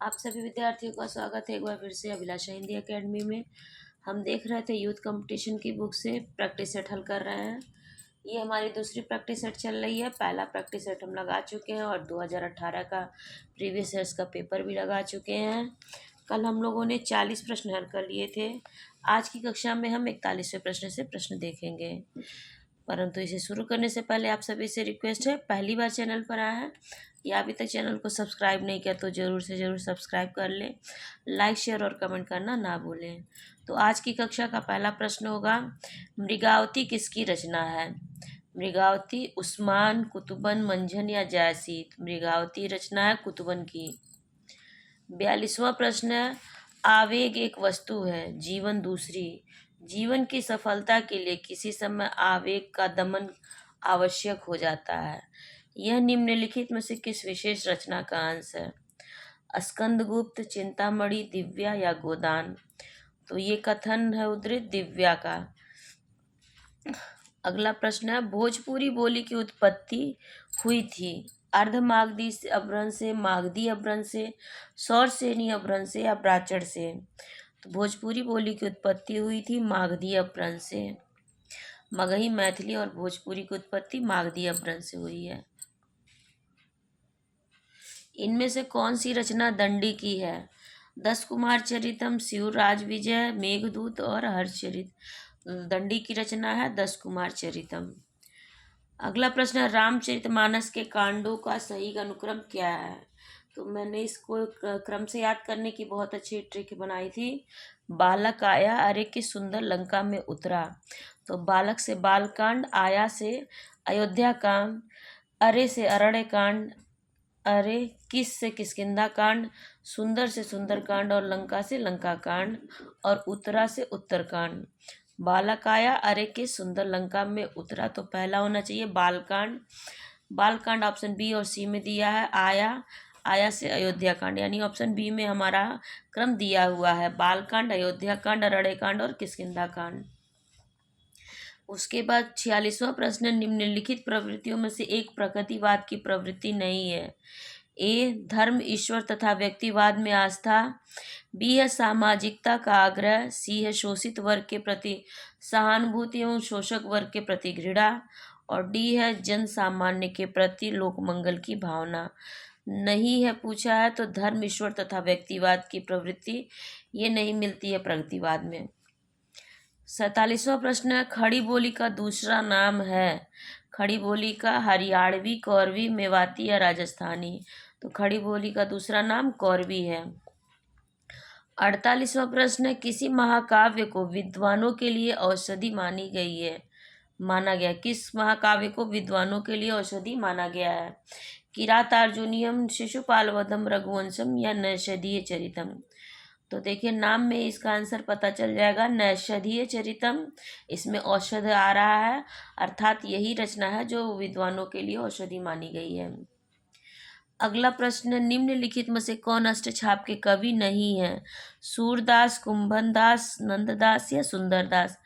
आप सभी विद्यार्थियों का स्वागत है एक बार फिर से अभिलाषा हिंदी एकेडमी में। हम देख रहे थे यूथ कंपटीशन की बुक से प्रैक्टिस सेट हल कर रहे हैं। ये हमारी दूसरी प्रैक्टिस सेट चल रही है। पहला प्रैक्टिस सेट हम लगा चुके हैं और 2018 का प्रीवियस ईयर्स का पेपर भी लगा चुके हैं। कल हम लोगों ने 40 प्रश्न हल कर लिए थे। आज की कक्षा में हम 41वें प्रश्न से प्रश्न देखेंगे। परंतु इसे शुरू करने से पहले आप सभी से रिक्वेस्ट है, पहली बार चैनल पर आया है या अभी तक चैनल को सब्सक्राइब नहीं किया तो ज़रूर से ज़रूर सब्सक्राइब कर लें। लाइक शेयर और कमेंट करना ना भूलें। तो आज की कक्षा का पहला प्रश्न होगा, मृगावती किसकी रचना है? मृगावती उस्मान, कुतुबन, मंझन या जायसी? मृगावती रचना है कुतुबन की। 42वां प्रश्न है, आवेग एक वस्तु है, जीवन दूसरी। जीवन की सफलता के लिए किसी समय आवेग का दमन आवश्यक हो जाता है। यह निम्नलिखित में से किस विशेष रचना का अंश है? स्कंदगुप्त, चिंतामणि, दिव्या या गोदान? तो ये कथन है उद्धृत दिव्या का। अगला प्रश्न है, भोजपुरी बोली की उत्पत्ति हुई थी अर्धमागधी अपभ्रंश से, मागधी अपभ्रंश से, सौरसेनी अपभ्रंश से या ब्राह्मण से? तो भोजपुरी बोली की उत्पत्ति हुई थी मागधी अपभ्रंश से। मगही, मैथिली और भोजपुरी की उत्पत्ति मागधी अपभ्रंश से हुई है। इनमें से कौन सी रचना दंडी की है? 10 कुमार चरितम, शिवराज विजय, मेघदूत और हर्षचरित? दंडी की रचना है 10 कुमार चरितम। अगला प्रश्न है, रामचरितमानस के कांडों का सही अनुक्रम क्या है? तो मैंने इसको क्रम से याद करने की बहुत अच्छी ट्रिक बनाई थी। बालक आया, अरे की सुंदर लंका में उतरा। तो बालक से बालकांड, आया से अयोध्या कांड, अरे से अरण्य कांड, अरे किस से किष्किंधा कांड, सुंदर से सुंदर कांड और लंका से लंका कांड और उत्तरा से उत्तर कांड। बालक आया, अरे के सुंदर लंका में उतरा, तो पहला होना चाहिए बालकांड। बालकांड ऑप्शन बी और सी में दिया है। आया, आया से अयोध्या कांड, यानी ऑप्शन बी में हमारा क्रम दिया हुआ है, बालकांड, अयोध्या कांड, अरण्य कांड और किष्किंधा कांड। उसके बाद 46वां प्रश्न, निम्नलिखित प्रवृत्तियों में से एक प्रकृतिवाद की प्रवृत्ति नहीं है। ए, धर्म, ईश्वर तथा व्यक्तिवाद में आस्था। बी है सामाजिकता का आग्रह। सी है शोषित वर्ग के प्रति सहानुभूति एवं शोषक वर्ग के प्रति घृणा। और डी है जन सामान्य के प्रति लोकमंगल की भावना। नहीं है पूछा है तो धर्म, ईश्वर तथा व्यक्तिवाद की प्रवृत्ति ये नहीं मिलती है प्रगतिवाद में। 47वां प्रश्न है, खड़ी बोली का दूसरा नाम है। खड़ी बोली का हरियाणवी, कौरवी, मेवाती या राजस्थानी? तो खड़ी बोली का दूसरा नाम कौरवी है। 48वां प्रश्न है, किसी महाकाव्य को विद्वानों के लिए औषधि मानी गई है, माना गया? किस महाकाव्य को विद्वानों के लिए औषधि माना गया है? किरातार्जुनीयम, शिशुपाल वधम, रघुवंशम या नैषधीय चरितम? तो देखिए नाम में इसका आंसर पता चल जाएगा, नैषधीय चरितम। इसमें औषध आ रहा है, अर्थात यही रचना है जो विद्वानों के लिए औषधि मानी गई है। अगला प्रश्न, निम्नलिखित में से कौन अष्टछाप के कवि नहीं है? सूरदास, कुंभनदास, नंददास या सुंदरदास?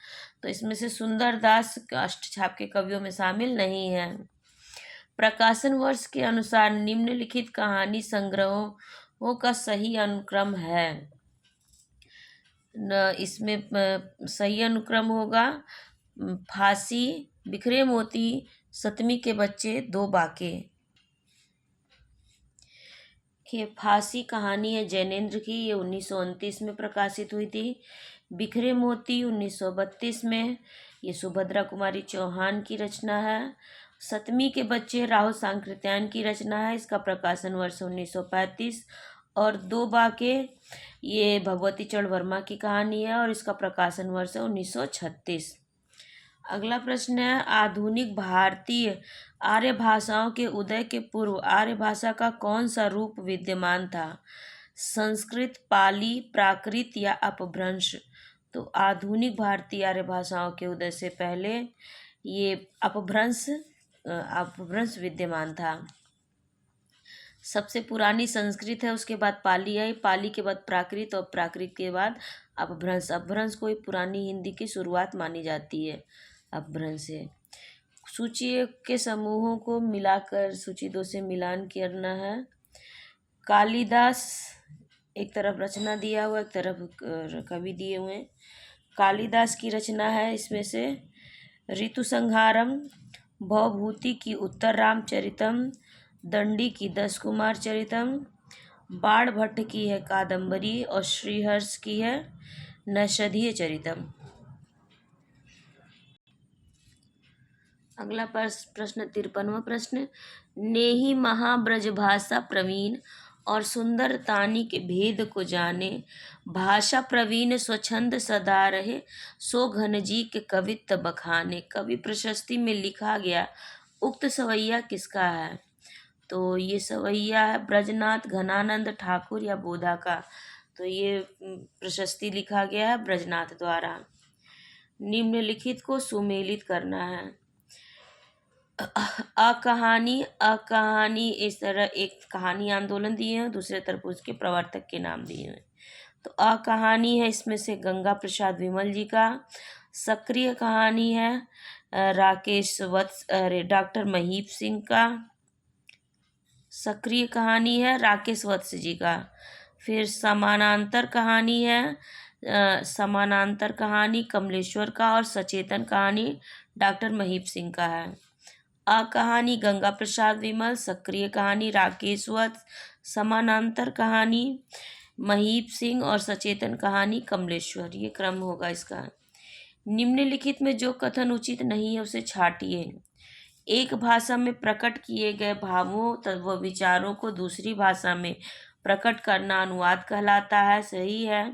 तो इसमें से सुंदरदास अष्टछाप के कवियों में शामिल नहीं है। प्रकाशन वर्ष के अनुसार निम्नलिखित कहानी संग्रहों का सही अनुक्रम है। इसमें सही अनुक्रम होगा फांसी, बिखरे मोती, सतमी के बच्चे, दो बाके। कि फांसी कहानी है जैनेन्द्र की, ये 1929 में प्रकाशित हुई थी। बिखरे मोती 1932 में, ये सुभद्रा कुमारी चौहान की रचना है। सतमी के बच्चे राहुल सांकृत्यायन की रचना है, इसका प्रकाशन वर्ष 1935। और दो बाके ये भगवती चरण वर्मा की कहानी है और इसका प्रकाशन वर्ष है 1936। अगला प्रश्न है, आधुनिक भारतीय आर्य भाषाओं के उदय के पूर्व आर्य भाषा का कौन सा रूप विद्यमान था? संस्कृत, पाली, प्राकृत या अपभ्रंश? तो आधुनिक भारतीय आर्य भाषाओं के उदय से पहले ये अपभ्रंश विद्यमान था। सबसे पुरानी संस्कृत है, उसके बाद पाली आई, पाली के बाद प्राकृत और प्राकृत के बाद अपभ्रंश। अपभ्रंश कोई पुरानी हिंदी की शुरुआत मानी जाती है अपभ्रंश से। सूची के समूहों को मिलाकर सूची 2 से मिलान करना है। कालिदास एक तरफ रचना दिया हुआ, एक तरफ कवि दिए हुए हैं। कालिदास की रचना है इसमें से ऋतु संहारम, भवभूति की उत्तर रामचरितम, दंडी की दस कुमार चरितम, बाण भट्ट की है कादंबरी और श्रीहर्ष की है नैषधीय चरितम। अगला प्रश्न 53वां प्रश्न, नेहि महाब्रजभाषा प्रवीण और सुंदर तानी के भेद को जाने, भाषा प्रवीण स्वच्छंद सदा रहे, सो घन जी के कवित्व बखाने। कवि प्रशस्ति में लिखा गया उक्त सवैया किसका है? तो ये सवैया है ब्रजनाथ घनानंद ठाकुर या बोधा का। तो ये प्रशस्ति लिखा गया है ब्रजनाथ द्वारा। निम्नलिखित को सुमेलित करना है। अकहानी इस तरह एक कहानी आंदोलन दिए हैं, दूसरे तरफ उसके प्रवर्तक के नाम दिए हैं। तो अकहानी है इसमें से गंगा प्रसाद विमल जी का। सक्रिय कहानी है राकेश वत्स डॉक्टर महीप सिंह का। सक्रिय कहानी है राकेश वत्स जी का। फिर समानांतर कहानी है समानांतर कहानी कमलेश्वर का और सचेतन कहानी डॉक्टर महीप सिंह का है। कहानी गंगा प्रसाद विमल, सक्रिय कहानी राकेश वत्स, समानांतर कहानी महीप सिंह और सचेतन कहानी कमलेश्वर। ये क्रम होगा इसका। निम्नलिखित में जो कथन उचित नहीं है उसे छांटिए। एक भाषा में प्रकट किए गए भावों व विचारों को दूसरी भाषा में प्रकट करना अनुवाद कहलाता है। सही है।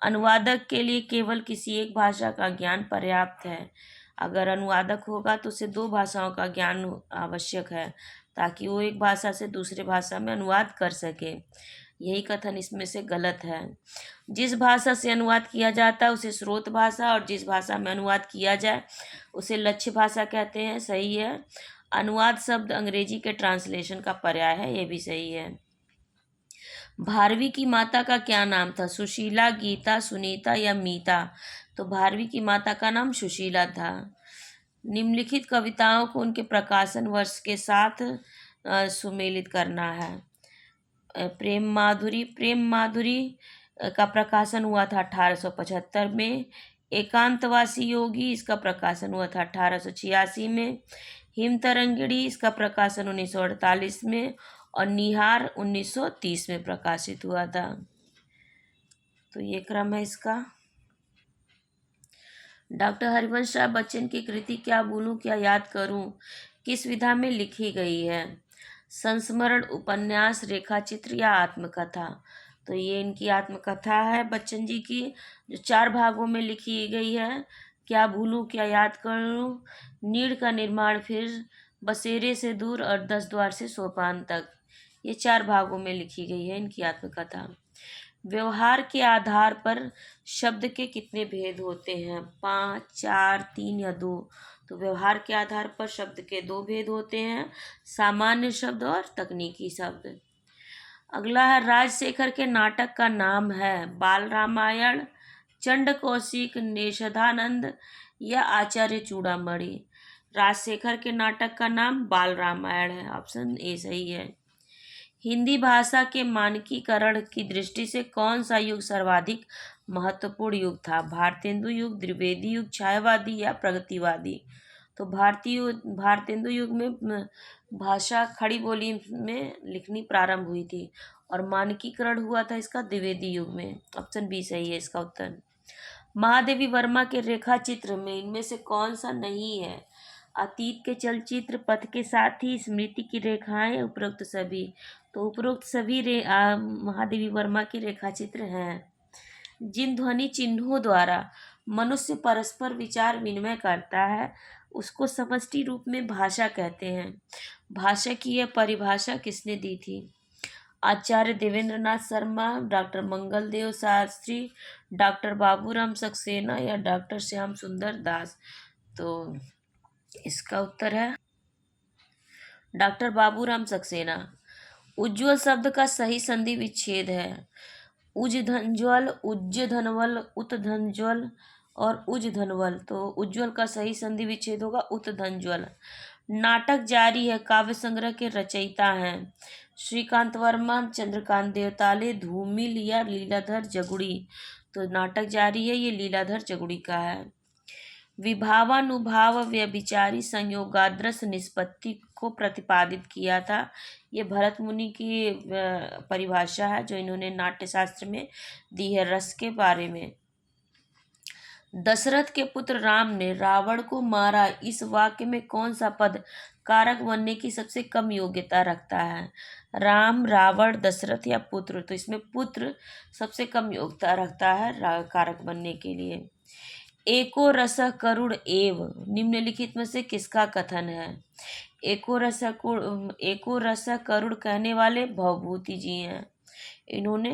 अनुवादक के लिए केवल किसी एक भाषा का ज्ञान पर्याप्त है। अगर अनुवादक होगा तो उसे दो भाषाओं का ज्ञान आवश्यक है ताकि वो एक भाषा से दूसरे भाषा में अनुवाद कर सके। यही कथन इसमें से गलत है। जिस भाषा से अनुवाद किया जाता है उसे स्रोत भाषा और जिस भाषा में अनुवाद किया जाए उसे लक्ष्य भाषा कहते हैं। सही है। अनुवाद शब्द अंग्रेजी के ट्रांसलेशन का पर्याय है, ये भी सही है। भारवी की माता का क्या नाम था? सुशीला, गीता, सुनीता या मीता? तो भारवी की माता का नाम सुशीला था। निम्नलिखित कविताओं को उनके प्रकाशन वर्ष के साथ सुमेलित करना है। प्रेम माधुरी का प्रकाशन हुआ था 1875 में। एकांतवासी योगी इसका प्रकाशन हुआ था 1886 में। हिमतरंगिणी इसका प्रकाशन 1948 में और निहार 1930 में प्रकाशित हुआ था। तो ये क्रम है इसका। डॉक्टर हरिवंश राय बच्चन की कृति क्या भूलूं क्या याद करूं किस विधा में लिखी गई है? संस्मरण, उपन्यास, रेखाचित्र या आत्मकथा? तो ये इनकी आत्मकथा है बच्चन जी की, जो 4 भागों में लिखी गई है। क्या भूलूं क्या याद करूं, नीड़ का निर्माण, फिर बसेरे से दूर और 10 द्वार से सोपान तक। ये 4 भागों में लिखी गई है इनकी आत्मकथा। व्यवहार के आधार पर शब्द के कितने भेद होते हैं? 5, 4, 3 या 2? तो व्यवहार के आधार पर शब्द के 2 भेद होते हैं, सामान्य शब्द और तकनीकी शब्द। अगला है राजशेखर के नाटक का नाम है बाल रामायण, चंड कौशिक, नेषधानंद या आचार्य चूड़ामणि? राजशेखर के नाटक का नाम बाल रामायण है। ऑप्शन ए सही है। हिंदी भाषा के मानकीकरण की दृष्टि से कौन सा युग सर्वाधिक महत्वपूर्ण युग था? भारतेंदु युग, द्विवेदी युग, छायावादी या प्रगतिवादी? तो भारतेंदु युग में भाषा खड़ी बोली में लिखनी प्रारंभ हुई थी और मानकीकरण हुआ था इसका द्विवेदी युग में। ऑप्शन बी सही है इसका उत्तर। महादेवी वर्मा के रेखा चित्र में इनमें से कौन सा नहीं है? अतीत के चलचित्र, पथ के साथी, स्मृति की रेखाएं, उपरोक्त सभी? तो उपरोक्त सभी महादेवी वर्मा के रेखाचित्र हैं। जिन ध्वनि चिन्हों द्वारा मनुष्य परस्पर विचार विनिमय करता है उसको समष्टि रूप में भाषा कहते हैं। भाषा की यह परिभाषा किसने दी थी? आचार्य देवेंद्रनाथ शर्मा, डॉक्टर मंगल देव शास्त्री, डॉक्टर बाबूराम सक्सेना या डॉक्टर श्याम सुंदर दास? तो इसका उत्तर है डॉक्टर बाबूराम सक्सेना। उज्ज्वल शब्द का सही संधि विच्छेद है उज धनज्वल, उज्ज धनवल, उत धनज्वल और उज धनवल। तो उज्ज्वल का सही संधि विच्छेद होगा उत धनज्वल। नाटक जारी है काव्य संग्रह के रचयिता हैं श्रीकांत वर्मा, चंद्रकांत देवताले, धूमिल या लीलाधर जगुड़ी। तो नाटक जारी है, ये लीलाधर जगुड़ी का है। विभावानुभाव व्यभिचारी संयोगाद्रस निष्पत्ति को प्रतिपादित किया था। ये भरत मुनि की परिभाषा है जो इन्होंने नाट्यशास्त्र में दी है रस के बारे में। दशरथ के पुत्र राम ने रावण को मारा, इस वाक्य में कौन सा पद कारक बनने की सबसे कम योग्यता रखता है? राम, रावण, दशरथ या पुत्र? तो इसमें पुत्र सबसे कम योग्यता रखता है कारक बनने के लिए। एको रस करुण एव निम्नलिखित में से किसका कथन है? एको रस करुण कहने वाले भवभूति जी हैं। इन्होंने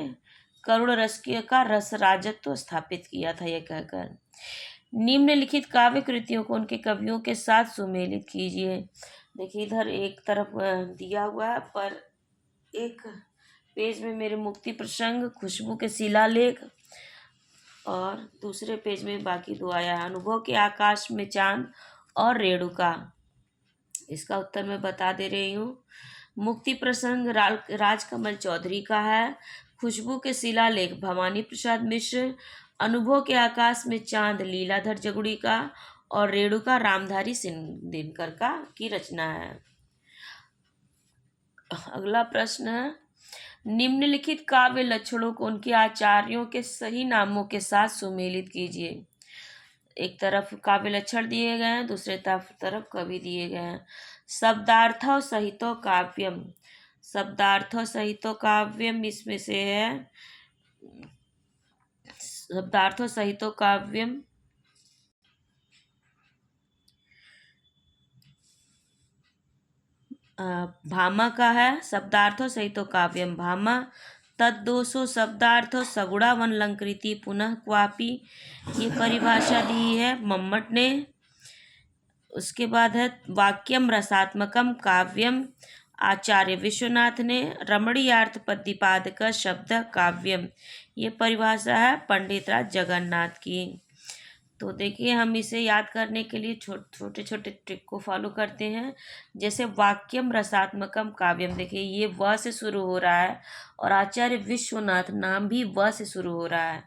करुण रस का रस राजत्व स्थापित किया था यह कहकर। निम्नलिखित काव्य कृतियों को उनके कवियों के साथ सुमेलित कीजिए। देखिए इधर एक तरफ दिया हुआ है, पर एक पेज में मेरे मुक्ति प्रसंग, खुशबू के शिलालेख, और दूसरे पेज में बाकी दो आया है, अनुभव के आकाश में चांद और रेणुका। इसका उत्तर मैं बता दे रही हूँ। मुक्ति प्रसंग राजकमल चौधरी का है, खुशबू के शिलालेख भवानी प्रसाद मिश्र, अनुभव के आकाश में चांद लीलाधर जगुड़ी का, और रेणुका रामधारी सिंह दिनकर का की रचना है। अगला प्रश्न है, निम्नलिखित काव्य लक्षणों को उनके आचार्यों के सही नामों के साथ सुमेलित कीजिए। एक तरफ काव्य लक्षण दिए गए हैं, दूसरे तरफ कवि दिए गए हैं। शब्दार्थो सहितो काव्यम, शब्दार्थो सहितो काव्यम इसमें से है, शब्दार्थो सहितो काव्यम भामा का है। शब्दार्थो सहितो काव्यम भामा, तद्दोषो शब्दार्थो सगुणा वनलंकृति पुनः क्वापि, ये परिभाषा दी है मम्मट ने। उसके बाद है वाक्यम रसात्मकम काव्यम, आचार्य विश्वनाथ ने। रमणीयार्थ प्रतिपादक शब्द काव्यम, ये परिभाषा है पंडित राज जगन्नाथ की। तो देखिए हम इसे याद करने के लिए छोटे छोटे ट्रिक को फॉलो करते हैं। जैसे वाक्यम रसात्मकम काव्यम, देखिए ये व से शुरू हो रहा है और आचार्य विश्वनाथ नाम भी व से शुरू हो रहा है,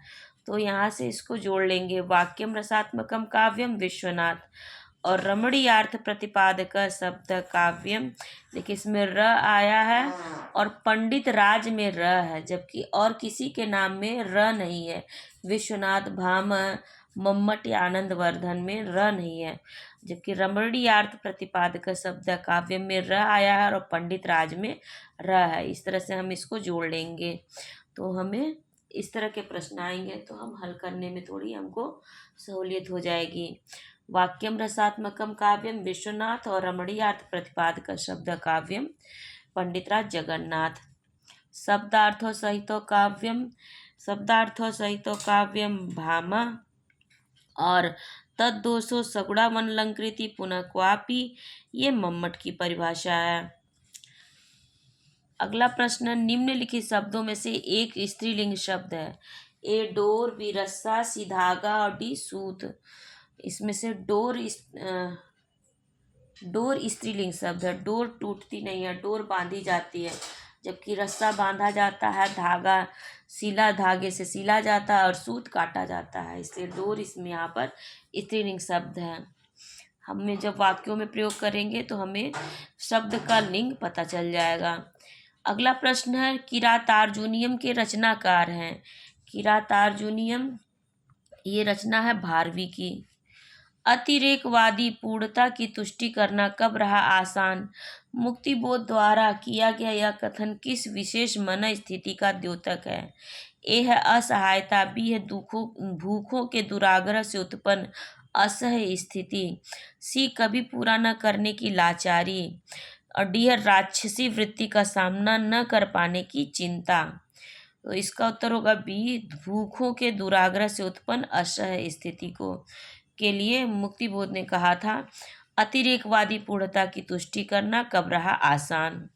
तो यहाँ से इसको जोड़ लेंगे, वाक्यम रसात्मकम काव्यम विश्वनाथ। और रमणीयार्थ प्रतिपादक शब्द काव्यम, देखिए इसमें र आया है और पंडित राज में र है, जबकि और किसी के नाम में र नहीं है। विश्वनाथ, भाम, मम्मट या आनंदवर्धन में र नहीं है, जबकि रमणीयार्थ प्रतिपादक शब्द काव्य में र आया है और पंडित राज में र है। इस तरह से हम इसको जोड़ लेंगे तो हमें इस तरह के प्रश्न आएंगे, तो हम हल करने में थोड़ी हमको सहूलियत हो जाएगी। वाक्यम रसात्मकम काव्यम विश्वनाथ और रमणीयार्थ प्रतिपादक शब्द काव्यम पंडित राज जगन्नाथ। शब्दार्थो सहितो काव्यम, शब्दार्थो सहितो काव्यम भामा, और तद्दोषो सगुणा वनलंकृति पुनः क्वापि, ये मम्मट की परिभाषा है। अगला प्रश्न, निम्नलिखित शब्दों में से एक स्त्रीलिंग शब्द है। ए डोर, बी रस्सा, सी धागा और डी सूत। इसमें से डोर स्त्रीलिंग शब्द है। डोर टूटती नहीं है, डोर बांधी जाती है, जबकि रस्सा बांधा जाता है, धागा धागे से सिला जाता है और सूत काटा जाता है, इसलिए डोर इसमें यहाँ पर स्त्रीलिंग शब्द है। हमें जब वाक्यों में प्रयोग करेंगे तो हमें शब्द का लिंग पता चल जाएगा। अगला प्रश्न है, किरातार्जुनीयम के रचनाकार हैं। किरातार्जुनीयम ये रचना है भारवी की। अतिरेकवादी पूर्णता की तुष्टि करना कब रहा आसान? मुक्तिबोध द्वारा किया गया यह कथन किस विशेष मन स्थिति का द्योतक है? ए है असहायता, बी है भूखों के दुराग्रह से उत्पन्न असह्य स्थिति, सी कभी पूरा न करने की लाचारी, और डी है राक्षसी वृत्ति का सामना न कर पाने की चिंता। तो इसका उत्तर होगा बी, भूखों के दुराग्रह से उत्पन्न असह्य स्थिति को के लिए मुक्तिबोध ने कहा था अतिरेकवादी पूर्णता की तुष्टि करना कब रहा आसान।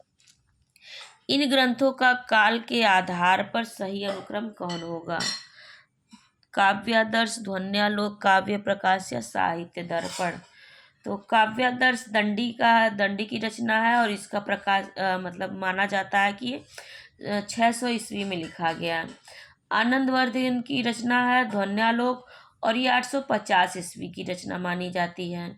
इन ग्रंथों का काल के आधार पर सही अनुक्रम कौन होगा? काव्यादर्श, ध्वन्यालोक, काव्य प्रकाश या साहित्य दर्पण। तो काव्यादर्श दंडी की रचना है और इसका प्रकाश मतलब माना जाता है कि 600 ईस्वी में लिखा गया। आनंदवर्धन की रचना है ध्वन्यालोक और ये 850 ईस्वी की रचना मानी जाती है।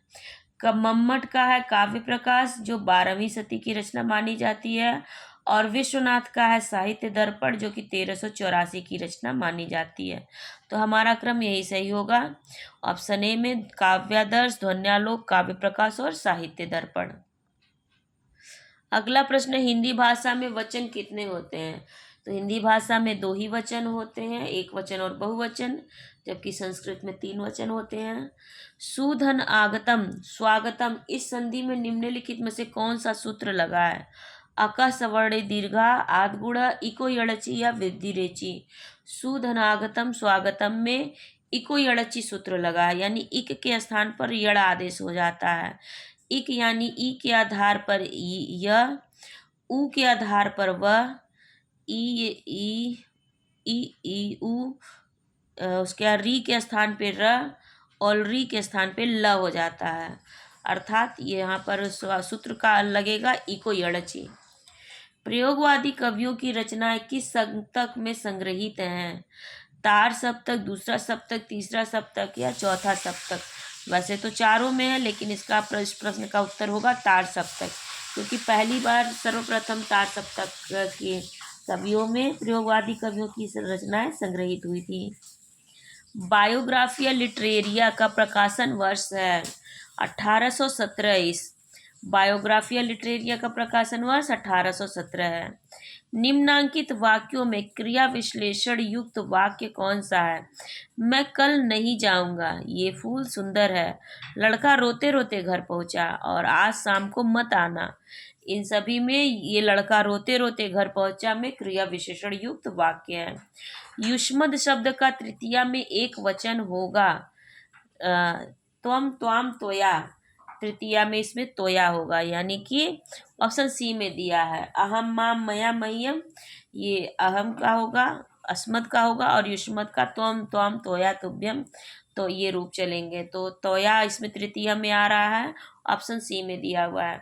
मम्मट का है काव्य प्रकाश जो 12वीं सदी की रचना मानी जाती है। और विश्वनाथ का है साहित्य दर्पण जो कि 1384 की रचना मानी जाती है। तो हमारा क्रम यही सही होगा। ऑप्शन ए में काव्यादर्श, ध्वन्यालोक, काव्य प्रकाश और साहित्य दर्पण। अगला प्रश्न, हिंदी भाषा में वचन कितने होते हैं? तो हिंदी भाषा में 2 ही वचन होते हैं, एक वचन और बहुवचन, जबकि संस्कृत में 3 वचन होते हैं। सुधन आगतम, स्वागतम, इस संधि में निम्नलिखित में से कौन सा सूत्र लगा है? अका सवर्णे दीर्घा, आदगुण, इको यड़ची या वृद्धि रेची। सुधनागतम स्वागतम में इको यड़ची सूत्र लगा है, यानी इक के स्थान पर यड़ आदेश हो जाता है। इक यानी ई के आधार पर य, उ के आधार पर वह, ई उ, उसके बाद री के स्थान पे र और री के स्थान पे ल हो जाता है। अर्थात यहाँ पर सूत्र का लगेगा इको यड़ची। प्रयोगवादी कवियों की रचनाएं किस सप्तक में संग्रहित हैं? तार सप्तक, दूसरा सप्तक, तीसरा सप्तक या चौथा सप्तक? वैसे तो चारों में है, लेकिन इसका प्रश्न का उत्तर होगा तार सप्तक, क्योंकि पहली बार सर्वप्रथम तार सप्तक के कवियों में प्रयोगवादी कवियों की रचनाएं संग्रहित हुई थी। बायोग्राफिया लिटरेरिया का प्रकाशन वर्ष है 1817। बायोग्राफिया लिटरेरिया का प्रकाशन वर्ष 1817 है। निम्नांकित वाक्यों में क्रिया विश्लेषण युक्त वाक्य कौन सा है? मैं कल नहीं जाऊंगा, ये फूल सुंदर है, लड़का रोते रोते घर पहुंचा और आज शाम को मत आना। इन सभी में ये लड़का रोते रोते घर पहुंचा में क्रिया विशेषण युक्त वाक्य है। युष्मद शब्द का तृतीया में एक वचन होगा त्वम, त्वाम, तोया। तृतीया में इसमें तोया होगा, यानी कि ऑप्शन सी में दिया है अहम, माम, मया, मह्यम। ये अहम का होगा, अस्मद का होगा, और युष्मद का त्वम, त्वाम, तोया, तुभ्यम। तो ये रूप चलेंगे। तो तोया इसमें तृतीया में आ रहा है, ऑप्शन सी में दिया हुआ है।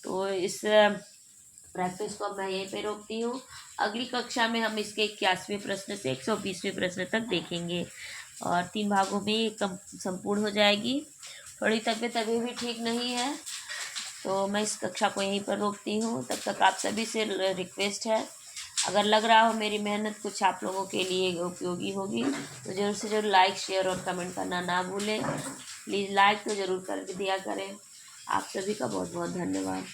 तो इस प्रैक्टिस को मैं यहीं पे रोकती हूँ। अगली कक्षा में हम इसके 81वें प्रश्न से 120वें प्रश्न तक देखेंगे और 3 भागों में ये संपूर्ण हो जाएगी। थोड़ी तबीयत अभी भी ठीक नहीं है, तो मैं इस कक्षा को यहीं पर रोकती हूँ। तब तक आप सभी से रिक्वेस्ट है, अगर लग रहा हो मेरी मेहनत कुछ आप लोगों के लिए उपयोगी होगी तो ज़रूर से ज़रूर लाइक, शेयर और कमेंट करना ना भूलें। प्लीज़ लाइक तो ज़रूर कर दिया करें। आप सभी का बहुत बहुत धन्यवाद।